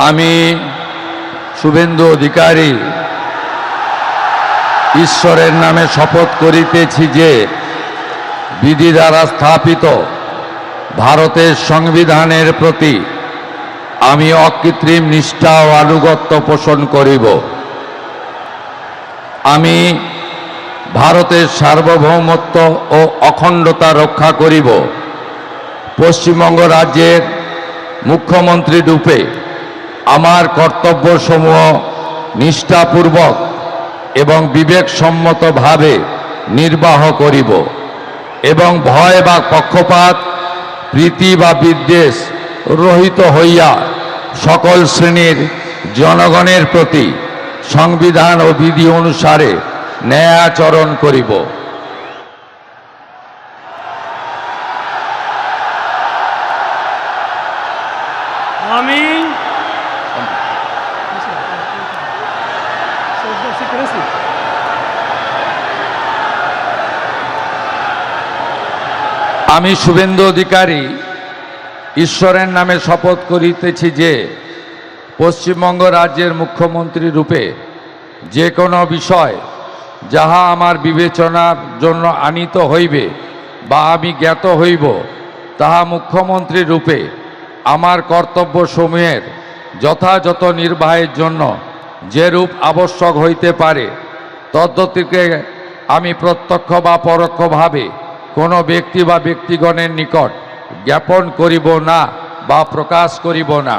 আমি শুভেন্দু অধিকারী ঈশ্বরের নামে শপথ করিতেছি যে বিধি দ্বারা স্থাপিত ভারতের সংবিধানের প্রতি আমি অকৃত্রিম নিষ্ঠা ও আনুগত্য পোষণ করিব। আমি ভারতের সার্বভৌমত্ব ও অখণ্ডতা রক্ষা করিব। পশ্চিমবঙ্গ রাজ্যের মুখ্যমন্ত্রী রূপে আমার কর্তব্যসমূহ নিষ্ঠাপূর্বক এবং বিবেকসম্মতভাবে নির্বাহ করিব এবং ভয় বা পক্ষপাত, প্রীতি বা বিদ্বেষ রহিত হইয়া সকল শ্রেণীর জনগণের প্রতি সংবিধান ও বিধি অনুসারে ন্যায় আচরণ করিব। আমি আমি শুভেন্দু অধিকারী ঈশ্বরের নামে শপথ করিতেছি যে পশ্চিমবঙ্গ রাজ্যের মুখ্যমন্ত্রী রূপে যে কোনো বিষয় যাহা আমার বিবেচনার জন্য আনীত হইবে বা আমি জ্ঞাত হইব, তাহা মুখ্যমন্ত্রী রূপে আমার কর্তব্যসমূহের যথাযথ নির্বাহের জন্য যেরূপ আবশ্যক হইতে পারে তদ্গতিকে আমি প্রত্যক্ষ বা পরোক্ষভাবে কোনো ব্যক্তি বা ব্যক্তিগণের নিকট জ্ঞাপন করিব না বা প্রকাশ করিব না।